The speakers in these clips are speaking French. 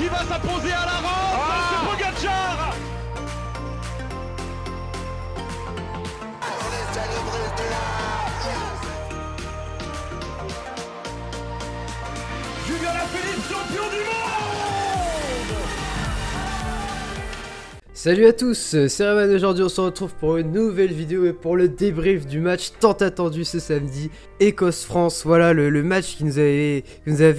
qui va s'imposer à la rampe. C'est Pogacar. Julien Alaphilippe, champion du monde. Salut à tous, c'est Revan. Aujourd'hui on se retrouve pour une nouvelle vidéo et pour le débrief du match tant attendu ce samedi, Écosse-France. Voilà le match qui nous avait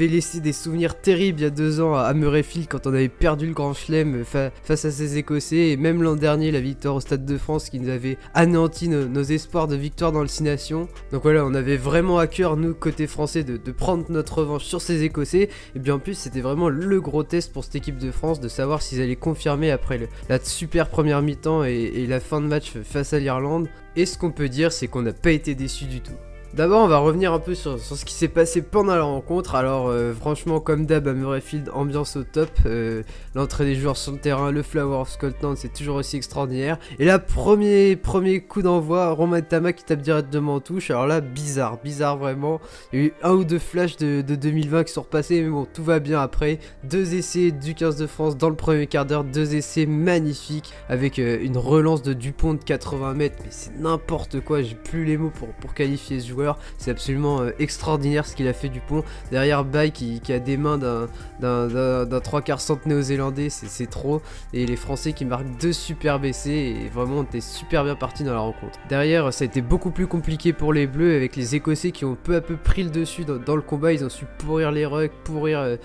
laissé des souvenirs terribles il y a 2 ans à Murrayfield quand on avait perdu le Grand Chelem face à ces Écossais, et même l'an dernier la victoire au Stade de France qui nous avait anéanti nos espoirs de victoire dans le 6 Nations. Donc voilà, on avait vraiment à cœur nous côté français de prendre notre revanche sur ces Écossais, et bien en plus c'était vraiment le gros test pour cette équipe de France de savoir s'ils allaient confirmer après la super première mi-temps et la fin de match face à l'Irlande. Et ce qu'on peut dire, c'est qu'on n'a pas été déçus du tout. D'abord on va revenir un peu sur ce qui s'est passé pendant la rencontre. Alors franchement comme d'hab à Murrayfield, ambiance au top, l'entrée des joueurs sur le terrain, le Flower of Scotland, c'est toujours aussi extraordinaire. Et là premier coup d'envoi, Romain Ntama qui tape directement en touche. Alors là bizarre vraiment, il y a eu 1 ou 2 flashs de 2020 qui sont repassés, mais bon tout va bien après. 2 essais du 15 de France dans le premier quart d'heure, 2 essais magnifiques avec une relance de Dupont de 80 mètres, mais c'est n'importe quoi, j'ai plus les mots pour qualifier ce joueur. C'est absolument extraordinaire ce qu'il a fait Dupont. Derrière Bay qui a des mains d'un 3/4 centre néo-zélandais, c'est trop. Et les Français qui marquent 2 superbes essais, et vraiment on était super bien parti dans la rencontre. Derrière ça a été beaucoup plus compliqué pour les Bleus, avec les Écossais qui ont peu à peu pris le dessus dans le combat. Ils ont su pourrir les rucks, pourrir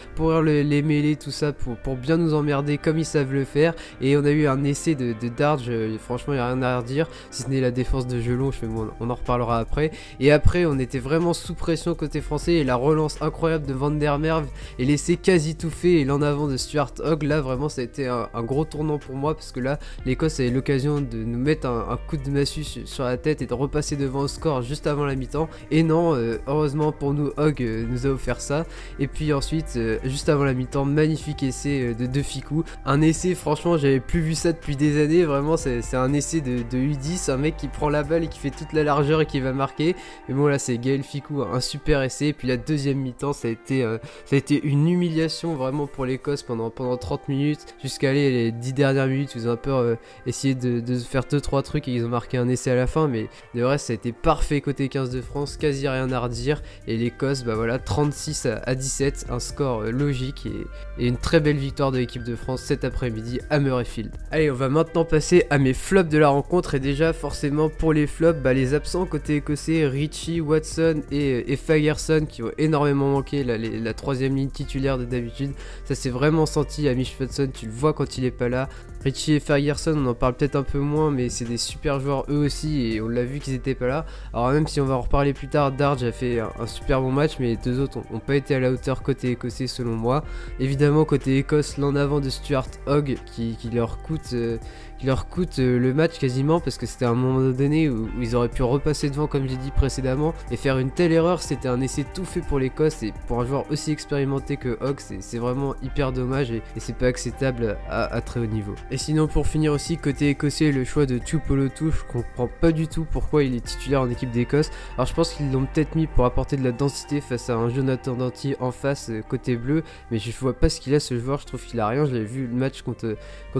les mêlées, tout ça pour bien nous emmerder comme ils savent le faire. Et on a eu un essai de Darge, franchement il n'y a rien à redire, si ce n'est la défense de Gelon, on en reparlera après. Et après on était vraiment sous pression côté français, et la relance incroyable de Van der Merwe et l'essai quasi tout fait et l'en avant de Stuart Hogg, là vraiment ça a été un gros tournant pour moi, parce que là l'Écosse avait l'occasion de nous mettre un coup de massue sur la tête et de repasser devant au score juste avant la mi-temps, et non, heureusement pour nous Hogg nous a offert ça. Et puis ensuite juste avant la mi-temps, magnifique essai de Fickou, un essai franchement j'avais plus vu ça depuis des années, vraiment c'est un essai de U10, un mec qui prend la balle et qui fait toute la largeur et qui va marquer. Mais bon là c'est Gaël Fickou, un super essai. Et puis la deuxième mi-temps ça a été une humiliation vraiment pour l'Écosse pendant 30 minutes, jusqu'à les 10 dernières minutes où ils ont un peu essayé de faire 2-3 trucs et ils ont marqué un essai à la fin, mais de reste ça a été parfait côté 15 de France, quasi rien à redire. Et l'Écosse, bah voilà, 36 à 17, un score logique et une très belle victoire de l'équipe de France cet après-midi à Murrayfield. Allez, on va maintenant passer à mes flops de la rencontre. Et déjà forcément pour les flops, bah les absents côté écossais, Ritchie, Watson et Fagerson qui ont énormément manqué, la troisième ligne titulaire de d'habitude. Ça s'est vraiment senti à Mitch Hudson, tu le vois quand il est pas là. Richie et Fagerson, on en parle peut-être un peu moins, mais c'est des super joueurs eux aussi, et on l'a vu qu'ils étaient pas là. Alors même si on va en reparler plus tard, Darge a fait un super bon match, mais les 2 autres n'ont pas été à la hauteur côté écossais selon moi. Évidemment côté Écosse, l'en avant de Stuart Hogg qui leur coûte le match quasiment, parce que c'était un moment donné où ils auraient pu repasser devant comme j'ai dit précédemment, et faire une telle erreur. C'était un essai tout fait pour l'Écosse, et pour un joueur aussi expérimenté que Hogg, c'est vraiment hyper dommage, et c'est pas acceptable à très haut niveau. Et sinon pour finir aussi côté écossais, le choix de Tuipulotu, je comprends pas du tout pourquoi il est titulaire en équipe d'Écosse. Alors je pense qu'ils l'ont peut-être mis pour apporter de la densité face à un Jonathan Danty en face côté bleu, mais je vois pas ce qu'il a ce joueur, je trouve qu'il a rien. Je l'avais vu le match contre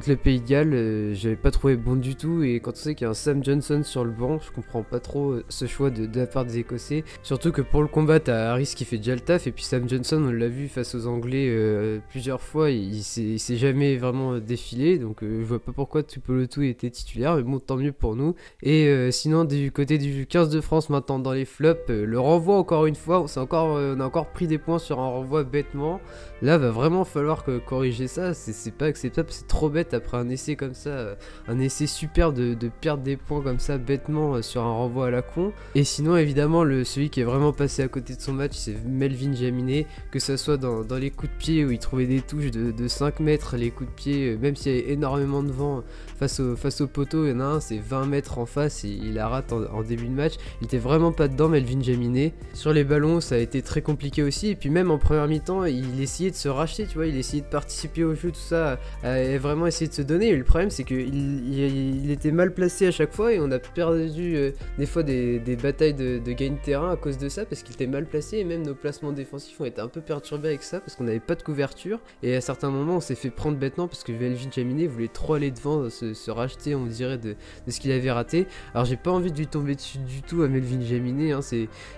le Pays de Galles, j'avais pas trouvé bon du tout, et quand on sait qu'il y a un Sam Johnson sur le banc, je comprends pas trop ce choix de la part des Écossais, surtout que pour le combat t'as Harris qui fait déjà le taf, et puis Sam Johnson on l'a vu face aux Anglais plusieurs fois, il s'est jamais vraiment défilé, donc je vois pas pourquoi Tuipulotu était titulaire, mais bon tant mieux pour nous. Et sinon du côté du 15 de France maintenant dans les flops, le renvoi encore une fois, on a encore pris des points sur un renvoi bêtement. Là va vraiment falloir corriger ça, c'est pas acceptable, c'est trop bête après un essai comme ça, un essai superbe de perdre des points comme ça bêtement sur un renvoi à la con. Et sinon évidemment celui qui est vraiment passé à côté de son match, c'est Melvin Jaminet, que ça soit dans les coups de pied où il trouvait des touches de 5 mètres, les coups de pied, même s'il y avait énormément de vent face au poteau, il y en a un c'est 20 mètres en face et il la rate en début de match. Il était vraiment pas dedans Melvin Jaminet. Sur les ballons ça a été très compliqué aussi, et puis même en première mi-temps il essayait de se racheter, tu vois, il essayait de participer au jeu, tout ça, vraiment essayer de se donner. Et le problème c'est qu'il était mal placé à chaque fois, et on a perdu des fois des batailles de gain de terrain à cause de ça, parce qu'il était mal placé, et même nos placements défensifs ont été un peu perturbés avec ça, parce qu'on n'avait pas de couverture, et à certains moments on s'est fait prendre bêtement, parce que Melvin Jaminet voulait trop aller devant, se racheter on dirait de ce qu'il avait raté. Alors j'ai pas envie de lui tomber dessus du tout à Melvin Jaminet, hein,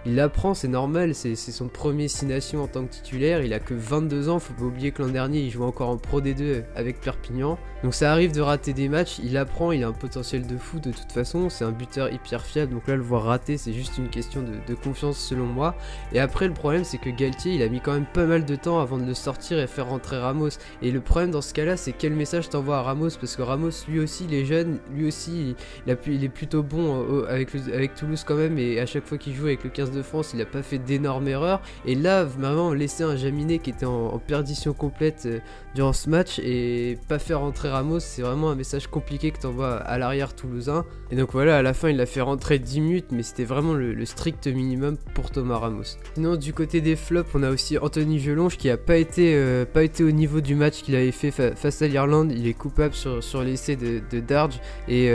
il apprend, c'est normal, c'est son premier 6 nations en tant que titulaire, il a que 22 ans, faut pas oublier que l'an dernier il jouait encore en Pro D2 avec Perpignan, donc ça arrive de rater des matchs, il apprend, il a un potentiel de fou de toute façon, c'est un buteur hyper fiable, donc là le voir rater c'est juste une question de confiance selon moi. Et après le problème c'est que Galtier il a mis quand même pas mal de temps avant de le sortir et faire rentrer Ramos, et le problème dans ce cas là c'est quel message t'envoies à Ramos, parce que Ramos lui aussi il est jeune, lui aussi il est plutôt bon avec Toulouse quand même, et à chaque fois qu'il joue avec le 15 de France il a pas fait d'énormes erreurs, et là vraiment laisser un Jaminet qui était en perdition complète durant ce match et pas faire rentrer Ramos, c'est vraiment un message compliqué que t'envoies à l'arrière toulousain. Et donc voilà, à la fin il l'a fait rentrer 10 minutes, mais c'était vraiment le strict minimum pour Thomas Ramos. Sinon du côté des flops, on a aussi Anthony Gelonge qui a pas été au niveau du match qu'il avait fait face à l'Irlande. Il est coupable sur l'essai de Darge, et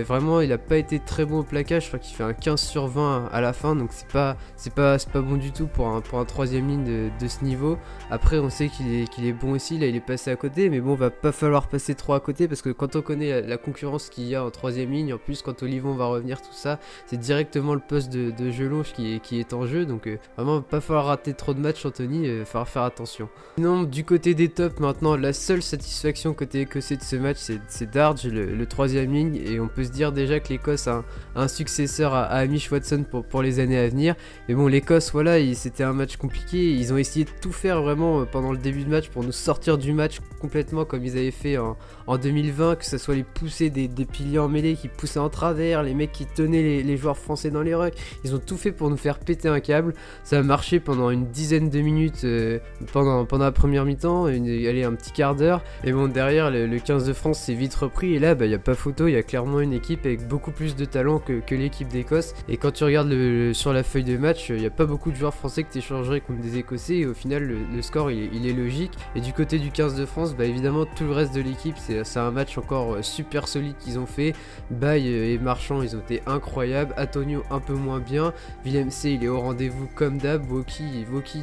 vraiment il a pas été très bon au plaquage, je crois qu'il fait un 15/20 à la fin, donc c'est pas bon du tout pour un troisième ligne de ce niveau. Après on sait qu'il est bon aussi, là il est passé à côté, mais bon va pas falloir passer trop à côté, parce que quand on connaît la concurrence qu'il y a en troisième ligne, en plus quand Olivon va revenir, tout ça, c'est directement le poste de Gelonge qui est en jeu, donc vraiment pas falloir rater trop de matchs Anthony, falloir faire attention. Sinon du côté des tops maintenant, la seule satisfaction côté écossais de ce match c'est Darge, le troisième ligne, et on peut se dire déjà que l'Écosse a un successeur à Hamish Watson pour les années à venir, mais bon l'Écosse voilà, c'était un match compliqué, ils ont essayé de tout faire vraiment pendant le début de match pour nous sortir du match complètement comme ils avaient fait en 2020, que ce soit les poussées des piliers en mêlée qui poussaient en travers, les mecs qui tenaient les joueurs français dans les rucks, ils ont tout fait pour nous faire péter un câble. Ça a marché pendant une dizaine de minutes pendant la première mi-temps, allez un petit quart d'heure, et bon derrière le 15 de France s'est vite repris, et là bah y a pas photo, il y a clairement une équipe avec beaucoup plus de talent que l'équipe d'Écosse, et quand tu regardes sur la feuille de match, il y a pas beaucoup de joueurs français que tu échangerais contre des Écossais, et au final le score il est logique. Et du côté du 15 de France, bah évidemment tout le reste de l'équipe, c'est un match encore super solide qu'ils ont fait. Baye et Marchand ils ont été incroyables, Antonio un peu moins bien, Willem C il est au rendez-vous comme d'hab, Woki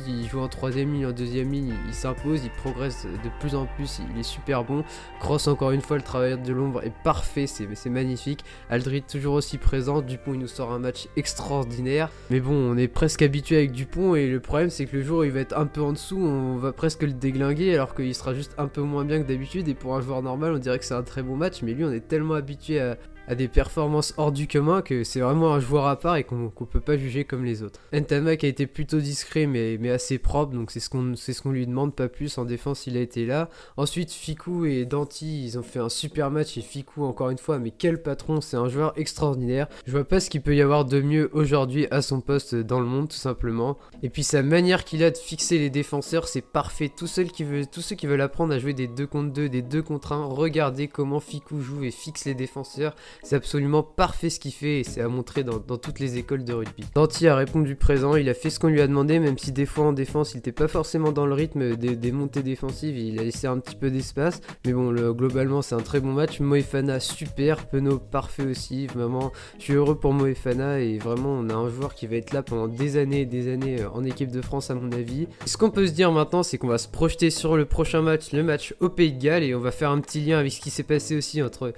il joue en troisième ligne, en deuxième ligne il s'impose, il progresse de plus en plus, il est super bon. Cross encore une fois, le travailleur de l'ombre est parfait, c'est magnifique. Aldrit toujours aussi présent, Dupont il nous sort un match extraordinaire, mais bon on est presque habitué avec Dupont, et le problème c'est que le jour où il va être un peu en dessous, on va presque le déglinguer, alors qu'il sera juste un peu moins bien que d'habitude, et pour un joueur normal on dirait que c'est un très bon match, mais lui on est tellement habitué à des performances hors du commun que c'est vraiment un joueur à part et qu'on peut pas juger comme les autres. Ntamak a été plutôt discret mais assez propre, donc c'est ce qu'on lui demande, pas plus. En défense il a été là. Ensuite Fickou et Danty ils ont fait un super match, et Fickou encore une fois, mais quel patron, c'est un joueur extraordinaire. Je vois pas ce qu'il peut y avoir de mieux aujourd'hui à son poste dans le monde tout simplement. Et puis sa manière qu'il a de fixer les défenseurs c'est parfait. Tous ceux qui veulent apprendre à jouer des 2 contre 2, des 2 contre 1, regardez comment Fickou joue et fixe les défenseurs. C'est absolument parfait ce qu'il fait, et c'est à montrer dans toutes les écoles de rugby. Danty a répondu présent, il a fait ce qu'on lui a demandé, même si des fois en défense il était pas forcément dans le rythme des montées défensives, il a laissé un petit peu d'espace, mais bon globalement c'est un très bon match. Moefana super, Penaud parfait aussi, vraiment je suis heureux pour Moefana, et vraiment on a un joueur qui va être là pendant des années et des années en équipe de France à mon avis. Ce qu'on peut se dire maintenant c'est qu'on va se projeter sur le prochain match, le match au Pays de Galles, et on va faire un petit lien avec ce qui s'est passé aussi entre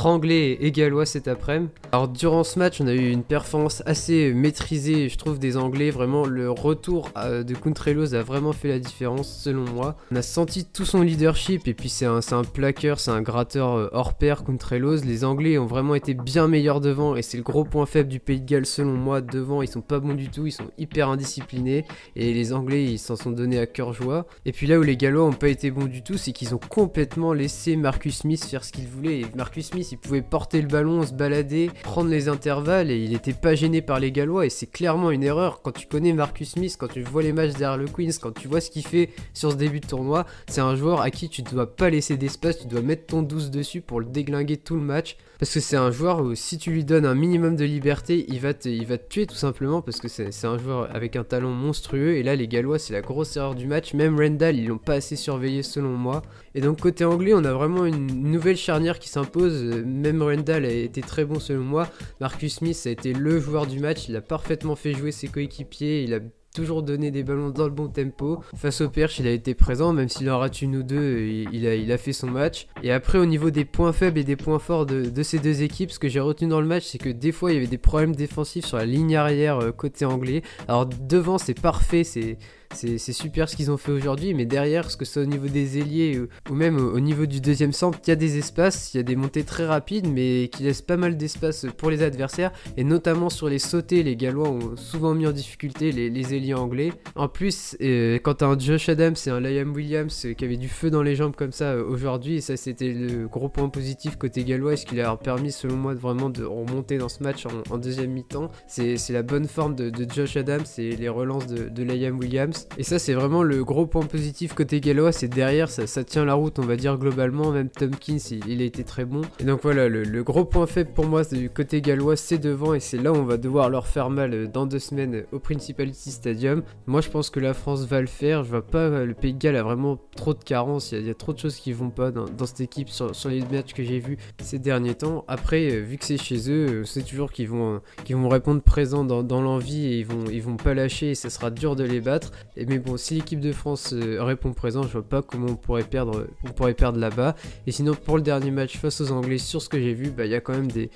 Anglais et Gallois cet après-midi. Alors durant ce match on a eu une performance assez maîtrisée je trouve des Anglais, vraiment le retour de Contrelos a vraiment fait la différence selon moi. On a senti tout son leadership, et puis c'est un plaqueur, c'est un gratteur hors pair Contrelos. Les Anglais ont vraiment été bien meilleurs devant, et c'est le gros point faible du Pays de Galles selon moi. Devant ils sont pas bons du tout, ils sont hyper indisciplinés, et les Anglais ils s'en sont donnés à cœur joie. Et puis là où les Gallois ont pas été bons du tout, c'est qu'ils ont complètement laissé Marcus Smith faire ce qu'il voulait, et Marcus Smith il pouvait porter le ballon, se balader, prendre les intervalles, et il était pas gêné par les Gallois, et c'est clairement une erreur. Quand tu connais Marcus Smith, quand tu vois les matchs derrière le Queens, quand tu vois ce qu'il fait sur ce début de tournoi, c'est un joueur à qui tu ne dois pas laisser d'espace, tu dois mettre ton 12 dessus pour le déglinguer tout le match, parce que c'est un joueur où si tu lui donnes un minimum de liberté, il va te tuer tout simplement, parce que c'est un joueur avec un talent monstrueux, et là les Gallois c'est la grosse erreur du match. Même Rendall ils l'ont pas assez surveillé selon moi. Et donc côté anglais on a vraiment une nouvelle charnière qui s'impose, même Rendall a été très bon selon moi. Marcus Smith a été le joueur du match, il a parfaitement fait jouer ses coéquipiers, il a toujours donné des ballons dans le bon tempo. Face au Perche, il a été présent, même s'il en rate une ou deux, il a fait son match. Et après, au niveau des points faibles et des points forts de ces deux équipes, ce que j'ai retenu dans le match, c'est que des fois, il y avait des problèmes défensifs sur la ligne arrière côté anglais. Alors devant, c'est parfait, c'est super ce qu'ils ont fait aujourd'hui, mais derrière, ce que c'est au niveau des ailiers ou même au niveau du deuxième centre, il y a des espaces, il y a des montées très rapides, mais qui laissent pas mal d'espace pour les adversaires, et notamment sur les sautés, les Gallois ont souvent mis en difficulté les ailiers anglais. En plus, quand t'as un Josh Adams et un Liam Williams qui avaient du feu dans les jambes comme ça aujourd'hui, et ça c'était le gros point positif côté gallois, et ce qui leur a permis selon moi vraiment de remonter dans ce match en deuxième mi-temps, c'est la bonne forme de Josh Adams et les relances de Liam Williams. Et ça c'est vraiment le gros point positif côté gallois, c'est derrière ça tient la route on va dire globalement, même Tompkins il a été très bon. Et donc voilà, le gros point faible pour moi du côté gallois c'est devant, et c'est là où on va devoir leur faire mal dans 2 semaines au Principality Stadium. Moi je pense que la France va le faire, je vois pas, le Pays de Galles a vraiment trop de carences, il y a trop de choses qui vont pas dans cette équipe sur les matchs que j'ai vus ces derniers temps. Après vu que c'est chez eux, c'est toujours qu'ils vont répondre présent dans l'envie, et ils vont pas lâcher, et ça sera dur de les battre. Mais bon, si l'équipe de France répond présent, je vois pas comment on pourrait perdre là-bas. Et sinon, pour le dernier match face aux Anglais, sur ce que j'ai vu, il y a quand même des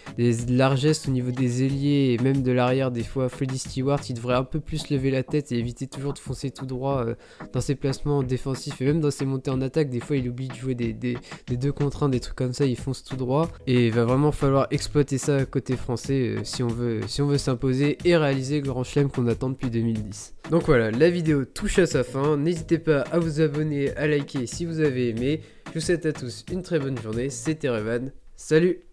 largesses au niveau des ailiers et même de l'arrière. Des fois, Freddie Stewart, il devrait un peu plus lever la tête et éviter toujours de foncer tout droit dans ses placements défensifs et même dans ses montées en attaque. Des fois, il oublie de jouer des 2 contre 1, des trucs comme ça, il fonce tout droit. Et il va vraiment falloir exploiter ça côté français si on veut s'imposer et réaliser le grand chelem qu'on attend depuis 2010. Donc voilà, la vidéo touche à sa fin, n'hésitez pas à vous abonner, à liker si vous avez aimé. Je vous souhaite à tous une très bonne journée, c'était Revan, salut!